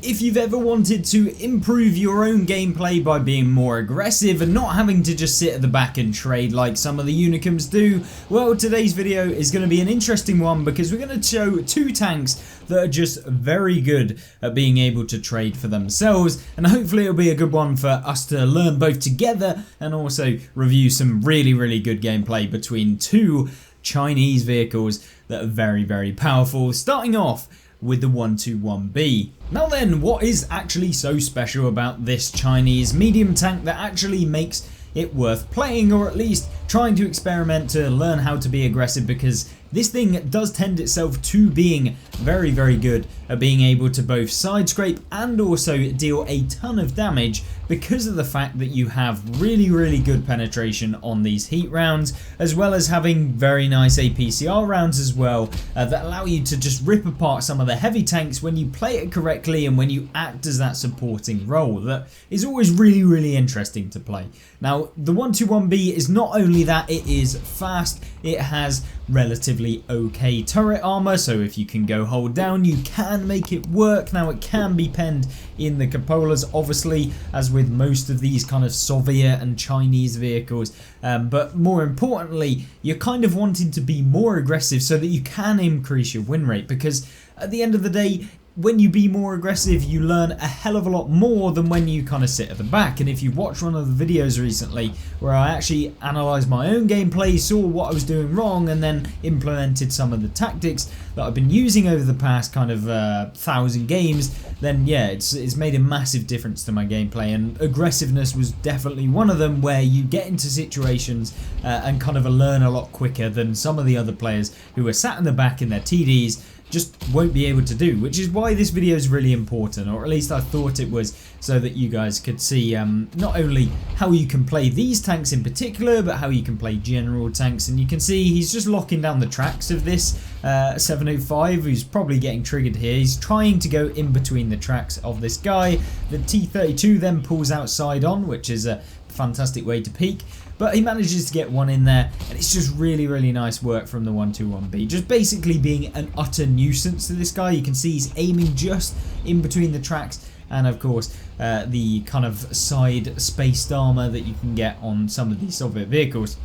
If you've ever wanted to improve your own gameplay by being more aggressive and not having to just sit at the back and trade like some of the unicums do, well, today's video is going to be an interesting one because we're going to show two tanks that are just very good at being able to trade for themselves, and hopefully it'll be a good one for us to learn both together and also review some really good gameplay between two Chinese vehicles that are very powerful, starting off with the 121B. Now then, what is actually so special about this Chinese medium tank that actually makes it worth playing, or at least trying to experiment to learn how to be aggressive, because this thing does tend itself to being very good at being able to both side scrape and also deal a ton of damage because of the fact that you have really good penetration on these heat rounds, as well as having very nice APCR rounds as well that allow you to just rip apart some of the heavy tanks when you play it correctly and when you act as that supporting role. That is always really interesting to play. Now the 121B is not only that, it is fast, it has relatively okay turret armor, so if you can go hold down you can make it work. Now it can be penned in the cupolas, obviously, as with most of these kind of Soviet and Chinese vehicles, but more importantly you're kind of wanting to be more aggressive so that you can increase your win rate, because at the end of the day, when you be more aggressive you learn a hell of a lot more than when you kind of sit at the back. And if you watched one of the videos recently where I actually analysed my own gameplay, saw what I was doing wrong, and then implemented some of the tactics that I've been using over the past kind of 1,000 games, then yeah, it's made a massive difference to my gameplay, and aggressiveness was definitely one of them, where you get into situations and kind of learn a lot quicker than some of the other players who are sat in the back in their TDs just won't be able to do, which is why this video is really important, or at least I thought it was, so that you guys could see not only how you can play these tanks in particular, but how you can play general tanks. And you can see he's just locking down the tracks of this 705, who's probably getting triggered here. He's trying to go in between the tracks of this guy. The T32 then pulls outside on, which is a fantastic way to peek, but he manages to get one in there, and it's just really nice work from the 121B, just basically being an utter nuisance to this guy. You can see he's aiming just in between the tracks, and of course the kind of side spaced armor that you can get on some of these Soviet vehicles.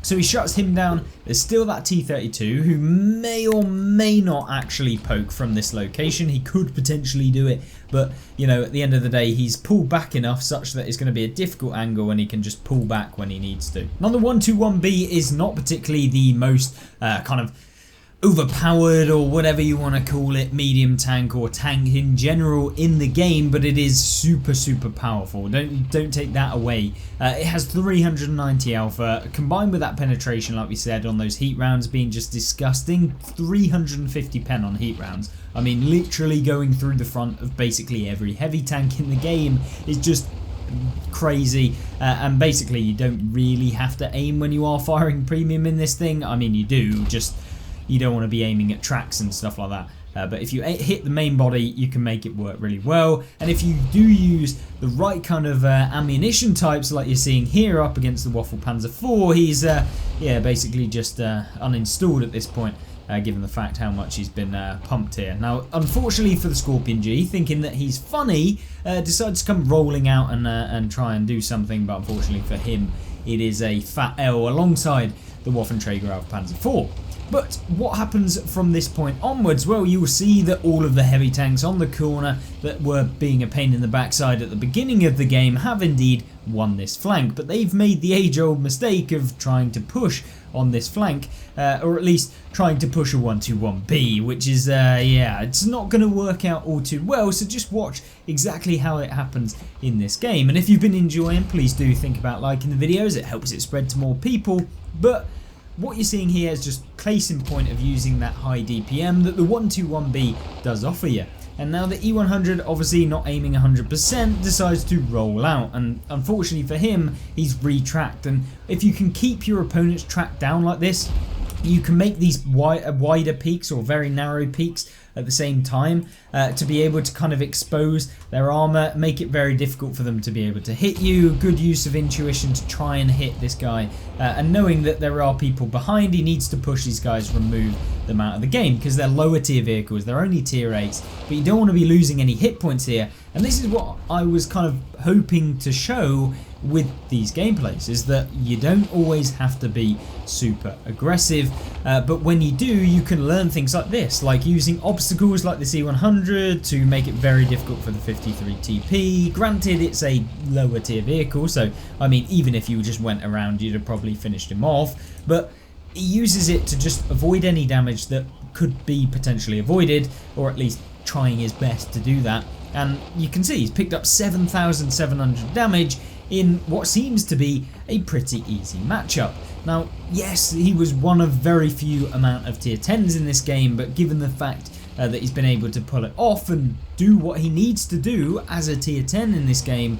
So he shuts him down. There's still that T32 who may or may not actually poke from this location. He could potentially do it, but you know, at the end of the day he's pulled back enough such that it's going to be a difficult angle and he can just pull back when he needs to. Now the 121B is not particularly the most kind of overpowered, or whatever you want to call it, medium tank or tank in general in the game, but it is super powerful. Don't take that away. It has 390 alpha combined with that penetration, like we said, on those heat rounds being just disgusting. 350 pen on heat rounds. I mean, literally going through the front of basically every heavy tank in the game is just crazy, and basically you don't really have to aim when you are firing premium in this thing. I mean, you do, just you don't want to be aiming at tracks and stuff like that, but if you hit the main body you can make it work really well. And if you do use the right kind of ammunition types, like you're seeing here up against the Waffle Panzer IV, he's yeah, basically just uninstalled at this point, given the fact how much he's been pumped here. Now unfortunately for the Scorpion G, thinking that he's funny, decides to come rolling out and try and do something, but unfortunately for him it is a fat L alongside the Waffenträger of Panzer IV. But what happens from this point onwards? Well, you will see that all of the heavy tanks on the corner that were being a pain in the backside at the beginning of the game have indeed won this flank, but they've made the age-old mistake of trying to push on this flank, or at least trying to push a 121B, which is, yeah, it's not going to work out all too well, so just watch exactly how it happens in this game. And if you've been enjoying, please do think about liking the videos, it helps it spread to more people. But what you're seeing here is just case in point of using that high DPM that the 121B does offer you. And now the E100, obviously not aiming 100%, decides to roll out, and unfortunately for him he's retracked. And if you can keep your opponent's track down like this, you can make these wider peaks or very narrow peaks at the same time, to be able to kind of expose their armor, make it very difficult for them to be able to hit you. Good use of intuition to try and hit this guy, and knowing that there are people behind, he needs to push these guys, remove them out of the game, because they're lower tier vehicles, they're only tier 8s, but you don't want to be losing any hit points here. And this is what I was kind of hoping to show with these gameplays, is that you don't always have to be super aggressive, but when you do, you can learn things like this, like using obstacles like the C100 to make it very difficult for the 53 TP. Granted, it's a lower tier vehicle, so I mean, even if you just went around, you'd have probably finished him off, but he uses it to just avoid any damage that could be potentially avoided, or at least trying his best to do that. And you can see he's picked up 7,700 damage in what seems to be a pretty easy matchup. Now, yes, he was one of very few amount of tier 10s in this game, but given the fact that he's been able to pull it off and do what he needs to do as a tier 10 in this game,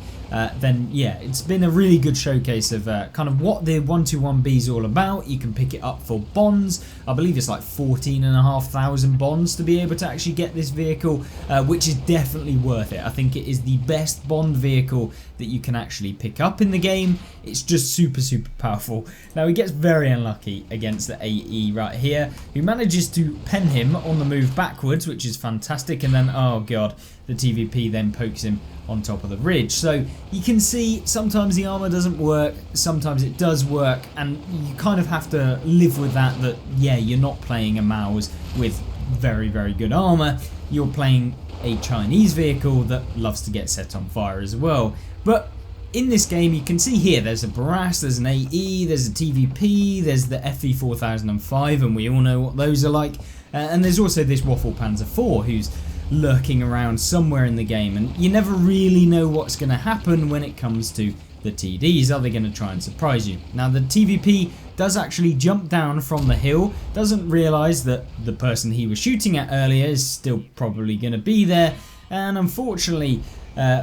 then yeah, it's been a really good showcase of kind of what the 121B is all about. You can pick it up for bonds. I believe it's like 14,500 bonds to be able to actually get this vehicle, which is definitely worth it. I think it is the best bond vehicle that you can actually pick up in the game. It's just super powerful. Now, he gets very unlucky against the AE right here, who manages to pen him on the move backwards, which is fantastic, and then, oh god, the TVP then pokes him on top of the ridge. So you can see sometimes the armor doesn't work, sometimes it does work, and you kind of have to live with that, yeah, you're not playing a mouse with very good armor, you're playing a Chinese vehicle that loves to get set on fire as well. But in this game, you can see here, there's a Barras, there's an AE, there's a TVP, there's the FE 4005, and we all know what those are like, and there's also this Waffle Panzer IV who's lurking around somewhere in the game, and you never really know what's going to happen when it comes to the TDs. Are they going to try and surprise you? Now, the TVP does actually jump down from the hill, doesn't realise that the person he was shooting at earlier is still probably going to be there, and unfortunately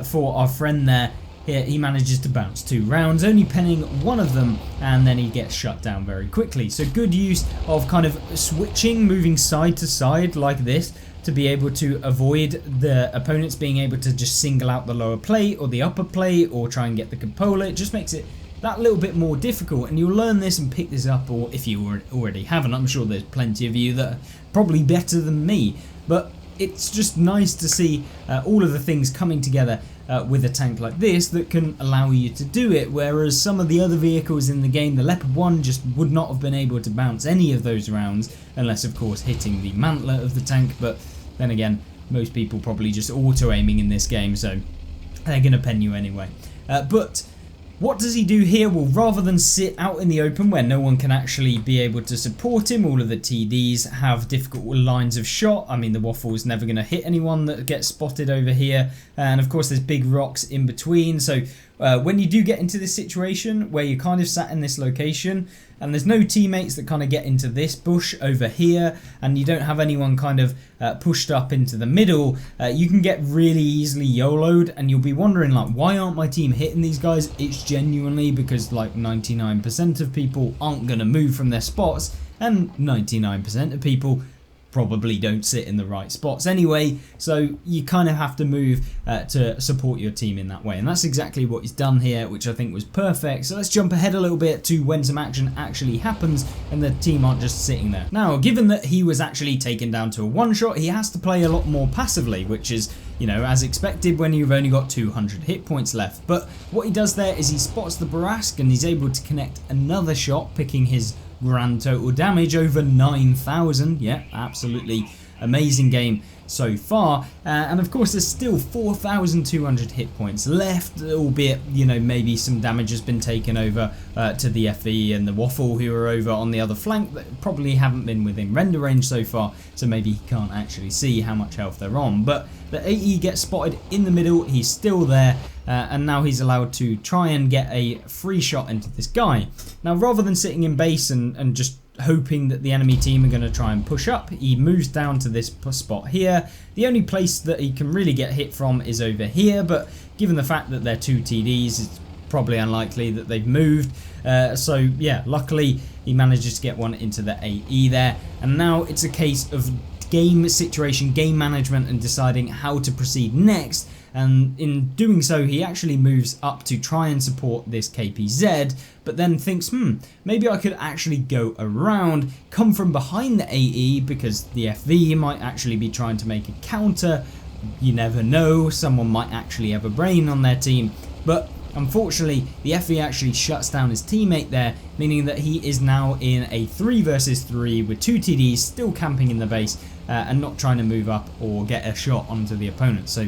for our friend there, he manages to bounce 2 rounds, only penning one of them, and then he gets shut down very quickly. So good use of kind of switching, moving side to side like this, to be able to avoid the opponents being able to just single out the lower plate or the upper plate or try and get the cupola. It just makes it that little bit more difficult, and you'll learn this and pick this up, or if you already haven't, I'm sure there's plenty of you that are probably better than me, but it's just nice to see all of the things coming together with a tank like this that can allow you to do it, whereas some of the other vehicles in the game, the Leopard 1 just would not have been able to bounce any of those rounds, unless of course hitting the mantler of the tank, but then again, most people probably just auto-aiming in this game, so they're going to pen you anyway. But what does he do here? Well, rather than sit out in the open where no one can actually be able to support him, all of the TDs have difficult lines of shot. I mean, the Waffle is never going to hit anyone that gets spotted over here. And of course, there's big rocks in between. So when you do get into this situation where you kind of sat in this location and there's no teammates that kind of get into this bush over here, and you don't have anyone kind of pushed up into the middle, you can get really easily YOLO'd, and you'll be wondering, like, why aren't my team hitting these guys? It's genuinely because like 99% of people aren't going to move from their spots, and 99% of people probably don't sit in the right spots anyway, so you kind of have to move to support your team in that way, and that's exactly what he's done here, which I think was perfect. So let's jump ahead a little bit to when some action actually happens and the team aren't just sitting there. Now, given that he was actually taken down to a one-shot, he has to play a lot more passively, which is, you know, as expected when you've only got 200 hit points left. But what he does there is he spots the Barask and he's able to connect another shot, picking his grand total damage over 9,000. Yeah, absolutely amazing game so far, and of course there's still 4,200 hit points left, albeit, you know, maybe some damage has been taken over to the FE and the Waffle, who are over on the other flank, that probably haven't been within render range so far, so maybe he can't actually see how much health they're on. But the AE gets spotted in the middle, he's still there, and now he's allowed to try and get a free shot into this guy. Now, rather than sitting in base and just hoping that the enemy team are going to try and push up, he moves down to this spot here. The only place that he can really get hit from is over here, but given the fact that they're 2 TDs, it's probably unlikely that they've moved. So yeah, luckily he manages to get one into the AE there, and now it's a case of game situation, game management, and deciding how to proceed next. And in doing so, he actually moves up to try and support this KPZ, but then thinks, maybe I could actually go around, come from behind the AE, because the FV might actually be trying to make a counter. You never know, someone might actually have a brain on their team, but unfortunately the FV actually shuts down his teammate there, meaning that he is now in a 3 versus 3 with 2 TDs still camping in the base and not trying to move up or get a shot onto the opponent. So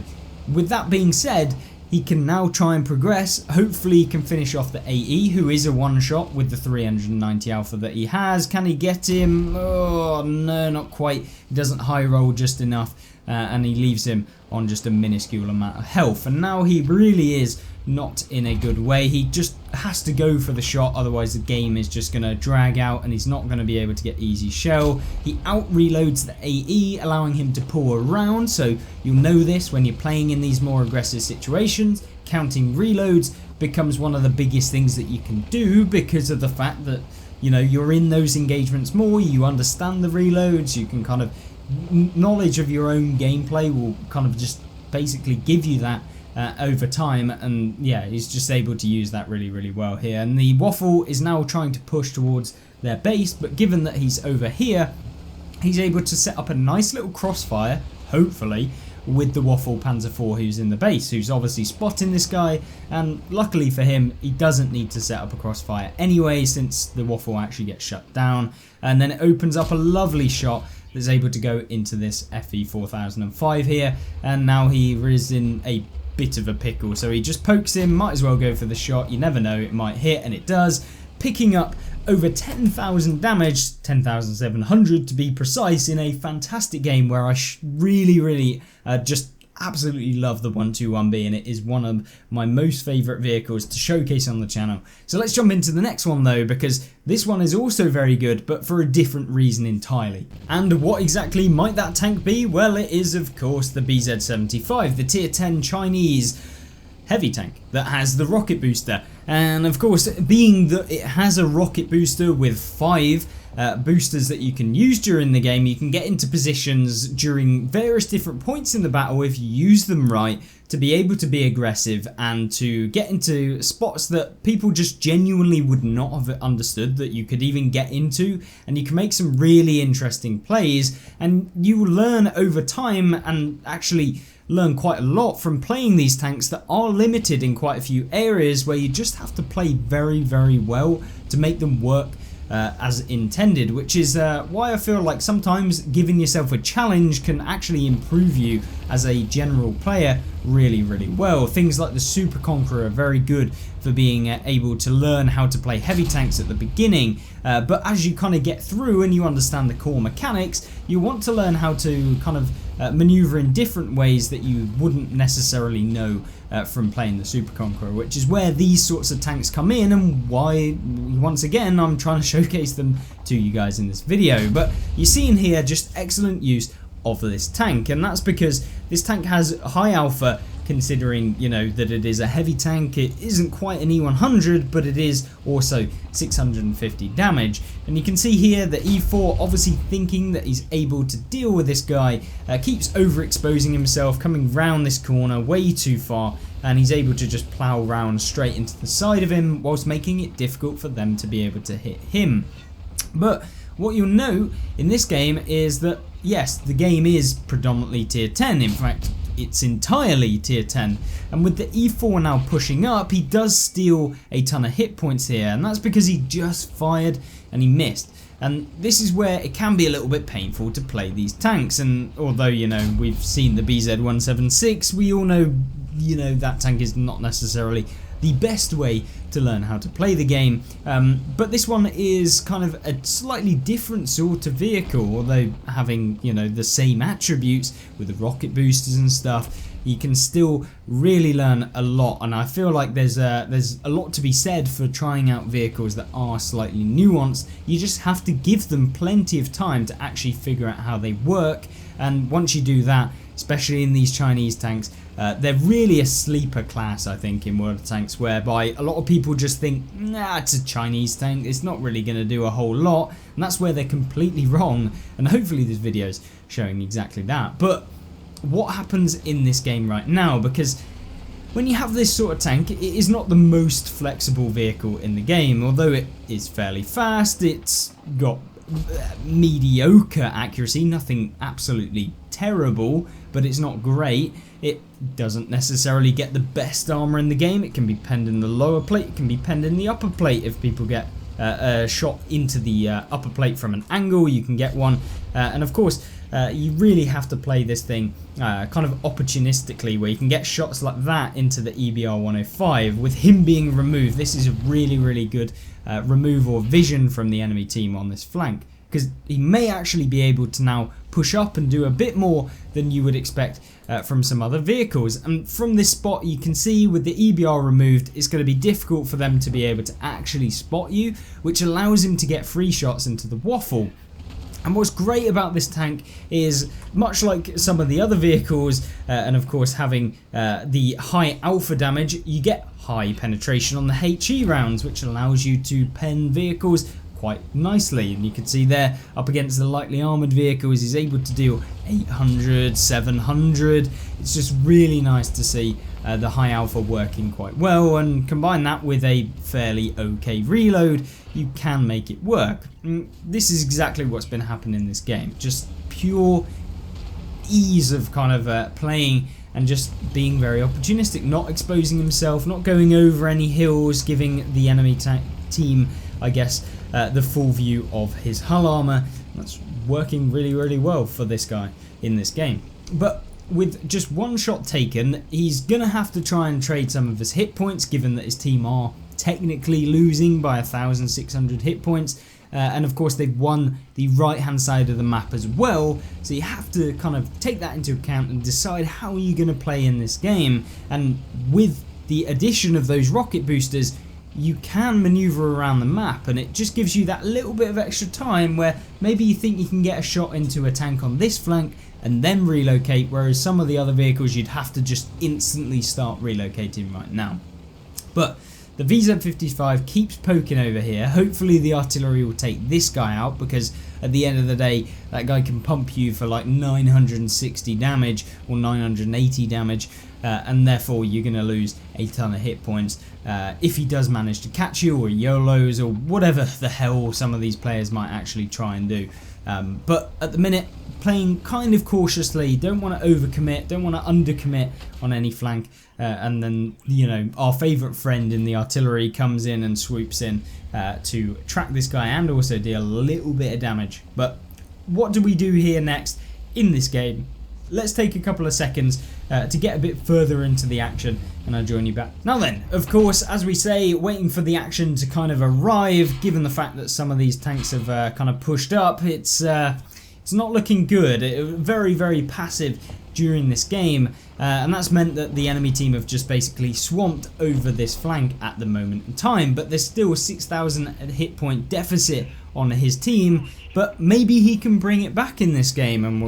with that being said, he can now try and progress. Hopefully he can finish off the AE, who is a one-shot with the 390 alpha that he has. Can he get him? Oh no, not quite. He doesn't high roll just enough, and he leaves him on just a minuscule amount of health. And now he really is not in a good way. He just has to go for the shot, otherwise the game is just going to drag out and he's not going to be able to get easy shell. He out reloads the AE, allowing him to pull around, so you'll know this when you're playing in these more aggressive situations. Counting reloads becomes one of the biggest things that you can do, because of the fact that, you know, you're in those engagements more, you understand the reloads, you can kind of, knowledge of your own gameplay will kind of just basically give you that over time. And yeah, he's just able to use that really well here. And the Waffle is now trying to push towards their base, but given that he's over here, he's able to set up a nice little crossfire, hopefully, with the Waffle Panzer IV who's in the base, who's obviously spotting this guy. And luckily for him, he doesn't need to set up a crossfire anyway, since the Waffle actually gets shut down. And then it opens up a lovely shot that's able to go into this FE 4005 here, and now he is in a bit of a pickle. So he just pokes him, might as well go for the shot, you never know, it might hit, and it does, picking up over 10,000 damage, 10,700 to be precise, in a fantastic game where I really just absolutely love the 121B, and it is one of my most favourite vehicles to showcase on the channel. So let's jump into the next one though, because this one is also very good, but for a different reason entirely. And what exactly might that tank be? Well, it is of course the BZ-75, the tier 10 Chinese heavy tank that has the rocket booster. And of course, being that it has a rocket booster with 5 boosters that you can use during the game, you can get into positions during various different points in the battle if you use them right, to be able to be aggressive and to get into spots that people just genuinely would not have understood that you could even get into, and you can make some really interesting plays. And you will learn over time, and actually learn quite a lot from playing these tanks that are limited in quite a few areas, where you just have to play very well to make them work as intended, which is why I feel like sometimes giving yourself a challenge can actually improve you as a general player really well. Things like the Super Conqueror are very good for being able to learn how to play heavy tanks at the beginning, but as you kind of get through and you understand the core mechanics, you want to learn how to kind of maneuver in different ways that you wouldn't necessarily know from playing the Super Conqueror, which is where these sorts of tanks come in, and why once again I'm trying to showcase them to you guys in this video. But you see in here just excellent use of this tank, and that's because this tank has high alpha, considering, you know, that it is a heavy tank. It isn't quite an E100, but it is also 650 damage. And you can see here that E4, obviously thinking that he's able to deal with this guy, keeps overexposing himself, coming round this corner way too far, and he's able to just plow round straight into the side of him, whilst making it difficult for them to be able to hit him. But what you'll note in this game is that, yes, the game is predominantly tier 10, in fact it's entirely tier 10, and with the E4 now pushing up, he does steal a ton of hit points here, and that's because he just fired and he missed. And this is where it can be a little bit painful to play these tanks. And although, you know, we've seen the BZ-176, we all know, you know, that tank is not necessarily the best way to learn how to play the game, but this one is kind of a slightly different sort of vehicle, although having, you know, the same attributes with the rocket boosters and stuff. You can still really learn a lot, and I feel like there's a lot to be said for trying out vehicles that are slightly nuanced. You just have to give them plenty of time to actually figure out how they work, and once you do that, especially in these Chinese tanks, They're really a sleeper class, I think, in World of Tanks, whereby a lot of people just think, nah, it's a Chinese tank, it's not really going to do a whole lot, and that's where they're completely wrong, and hopefully this video is showing exactly that. But what happens in this game right now, because when you have this sort of tank, it is not the most flexible vehicle in the game, although it is fairly fast, it's got mediocre accuracy, nothing absolutely terrible, but it's not great. It doesn't necessarily get the best armor in the game. It can be penned in the lower plate, it can be penned in the upper plate. If people get a shot into the upper plate from an angle, you can get one, and of course you really have to play this thing kind of opportunistically, where you can get shots like that into the EBR 105 with him being removed. This is a really good remove or vision from the enemy team on this flank, because he may actually be able to now push up and do a bit more than you would expect from some other vehicles. And from this spot, you can see with the EBR removed, it's going to be difficult for them to be able to actually spot you, which allows him to get free shots into the waffle. And what's great about this tank is, much like some of the other vehicles, and of course having the high alpha damage, you get high penetration on the HE rounds, which allows you to pen vehicles quite nicely. And you can see there, up against the lightly armoured vehicles, he's able to deal 800, 700. It's just really nice to see the high alpha working quite well, and combine that with a fairly okay reload, you can make it work. This is exactly what's been happening in this game, just pure ease of kind of playing and just being very opportunistic, not exposing himself, not going over any hills, giving the enemy team, I guess, the full view of his hull armor. That's working really well for this guy in this game. But with just one shot taken, he's gonna have to try and trade some of his hit points, given that his team are technically losing by 1,600 hit points, and of course they've won the right hand side of the map as well, so you have to kind of take that into account and decide how you're going to play in this game. And with the addition of those rocket boosters, you can maneuver around the map, and it just gives you that little bit of extra time where maybe you think you can get a shot into a tank on this flank and then relocate, whereas some of the other vehicles you'd have to just instantly start relocating right now. But the VZ55 keeps poking over here. Hopefully the artillery will take this guy out, because at the end of the day that guy can pump you for like 960 damage or 980 damage, and therefore you're going to lose a ton of hit points if he does manage to catch you, or YOLOs, or whatever the hell some of these players might actually try and do. But at the minute, playing kind of cautiously, don't want to overcommit, don't want to undercommit on any flank, and then, you know, our favourite friend in the artillery comes in and swoops in to track this guy and also deal a little bit of damage. But what do we do here next in this game? Let's take a couple of seconds to get a bit further into the action, and I'll join you back. Now then, of course, as we say, waiting for the action to kind of arrive, given the fact that some of these tanks have kind of pushed up, it's not looking good. Very passive during this game, and that's meant that the enemy team have just basically swamped over this flank at the moment in time. But there's still a 6,000 hit point deficit on his team, but maybe he can bring it back in this game, and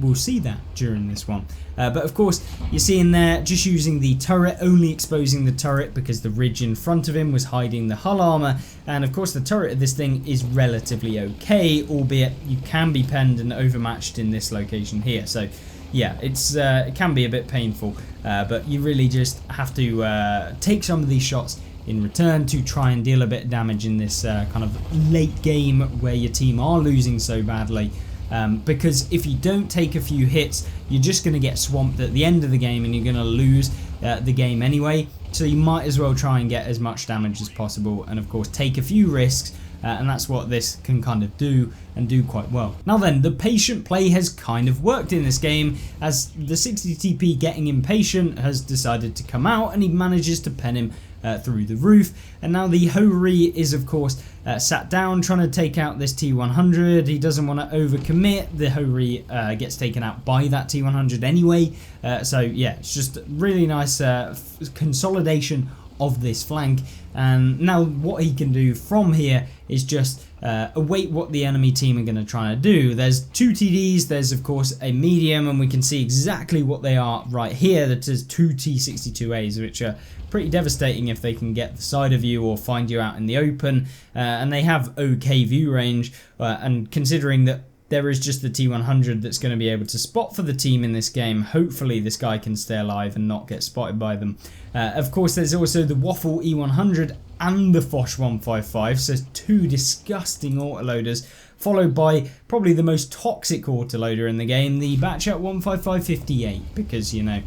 we'll see that during this one. But of course, you're seeing there, just using the turret, only exposing the turret because the ridge in front of him was hiding the hull armor. And of course the turret of this thing is relatively okay, albeit you can be penned and overmatched in this location here. So yeah, it can be a bit painful, but you really just have to take some of these shots in return to try and deal a bit of damage in this kind of late game where your team are losing so badly. Because if you don't take a few hits, you're just going to get swamped at the end of the game, and you're going to lose the game anyway. So you might as well try and get as much damage as possible, and of course take a few risks, and that's what this can kind of do, and do quite well. Now then, the patient play has kind of worked in this game, as the 60 TP getting impatient has decided to come out, and he manages to pen him through the roof. And now the Ho-Ri is of course sat down trying to take out this T100. He doesn't want to overcommit. The Ho-Ri gets taken out by that T100 anyway, so yeah, it's just really nice consolidation of this flank. And now what he can do from here is just await what the enemy team are going to try to do. There's 2 TDs, there's of course a medium, and we can see exactly what they are right here. That is 2 T62As, which are pretty devastating if they can get the side of you or find you out in the open, and they have okay view range, and considering that there is just the T100 that's going to be able to spot for the team in this game, hopefully this guy can stay alive and not get spotted by them. Of course, there's also the Waffle E100 and the Foch 155, so 2 disgusting autoloaders, followed by probably the most toxic autoloader in the game, the Batchat 15558, because, you know,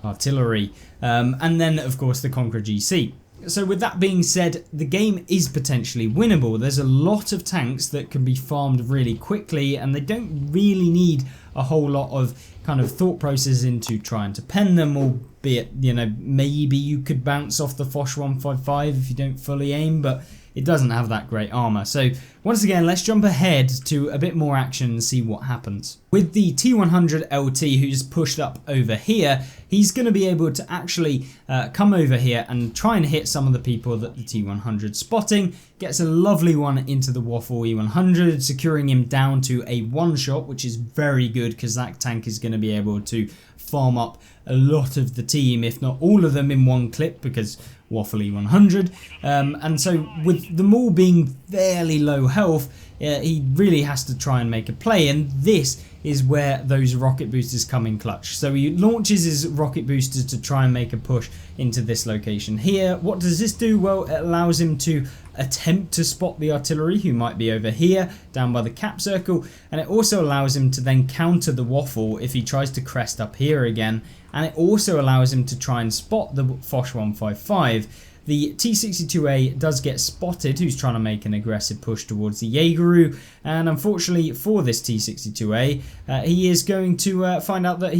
artillery. And then, of course, the Conqueror GC. So with that being said, the game is potentially winnable. There's a lot of tanks that can be farmed really quickly, and they don't really need a whole lot of kind of thought process into trying to pen them, albeit, you know, maybe you could bounce off the Foch 155 if you don't fully aim, but it doesn't have that great armor. So once again, let's jump ahead to a bit more action and see what happens. With the T100 LT, who's pushed up over here, he's going to be able to actually come over here and try and hit some of the people that the T100 spotting. Gets a lovely one into the Waffle E100, securing him down to a 1-shot, which is very good because that tank is going to be able to farm up a lot of the team, if not all of them, in one clip, because Waffle E100. And so with them all being fairly low health, he really has to try and make a play, and this is where those rocket boosters come in clutch. So he launches his rocket boosters to try and make a push into this location here. What does this do? Well, it allows him to attempt to spot the artillery, who might be over here down by the cap circle, and it also allows him to then counter the Waffle if he tries to crest up here again, and it also allows him to try and spot the Foch 155. The T62A does get spotted, who's trying to make an aggressive push towards the Jaegeru, and unfortunately for this T62A, he is going to find out that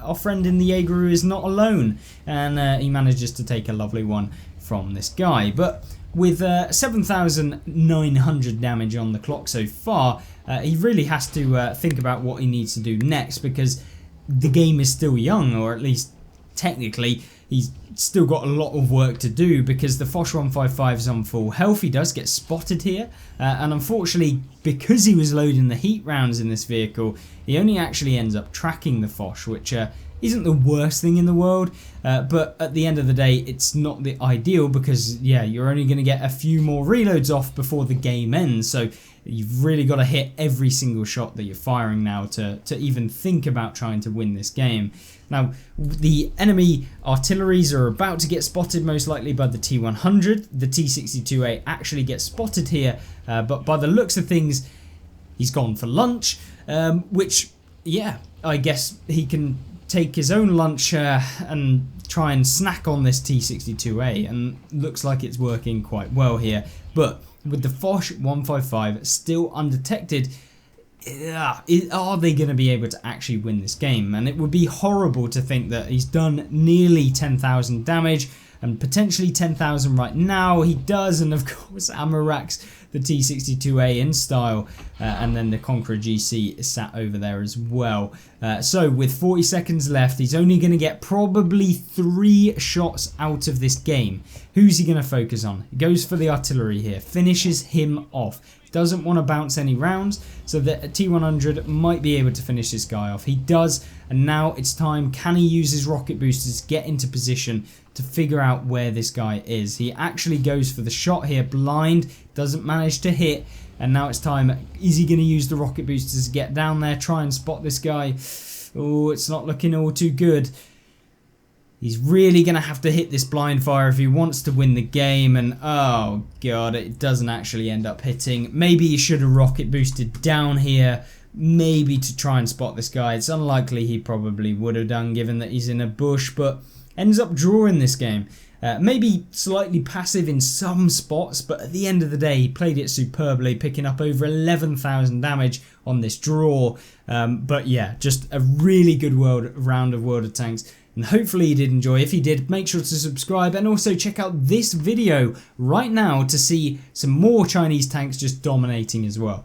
our friend in the Jaegeru is not alone, and he manages to take a lovely one from this guy. But with 7,900 damage on the clock so far, he really has to think about what he needs to do next, because the game is still young, or at least technically he's still got a lot of work to do, because the Foch 155 is on full health. He does get spotted here, and unfortunately, because he was loading the heat rounds in this vehicle, he only actually ends up tracking the Foch, which isn't the worst thing in the world, but at the end of the day, it's not the ideal, because yeah, you're only going to get a few more reloads off before the game ends, so you've really got to hit every single shot that you're firing now to even think about trying to win this game. Now, the enemy artilleries are about to get spotted, most likely by the T100. The T62A actually gets spotted here, but by the looks of things, he's gone for lunch, which, yeah, I guess he can take his own lunch and try and snack on this T62A, and looks like it's working quite well here. But with the Foch 155 still undetected, are they going to be able to actually win this game? And it would be horrible to think that he's done nearly 10,000 damage and potentially 10,000 right now. He does, and of course Amaraks the T62A in style, and then the Conqueror GC is sat over there as well. So with 40 seconds left, he's only going to get probably 3 shots out of this game. Who's he going to focus on? He goes for the artillery here, finishes him off. Doesn't want to bounce any rounds, so that T100 might be able to finish this guy off. He does, and now it's time. Can he use his rocket boosters to get into position to figure out where this guy is? He actually goes for the shot here, blind, doesn't manage to hit, and now it's time. Is he going to use the rocket boosters to get down there, try and spot this guy? Oh, it's not looking all too good. He's really going to have to hit this blind fire if he wants to win the game, and oh god, it doesn't actually end up hitting. Maybe he should have rocket boosted down here, maybe to try and spot this guy. It's unlikely he probably would have done, given that he's in a bush, but ends up drawing this game. Maybe slightly passive in some spots, but at the end of the day, he played it superbly, picking up over 11,000 damage on this draw. But yeah, just a really good round of World of Tanks. And hopefully you did enjoy. If you did, make sure to subscribe, and also check out this video right now to see some more Chinese tanks just dominating as well.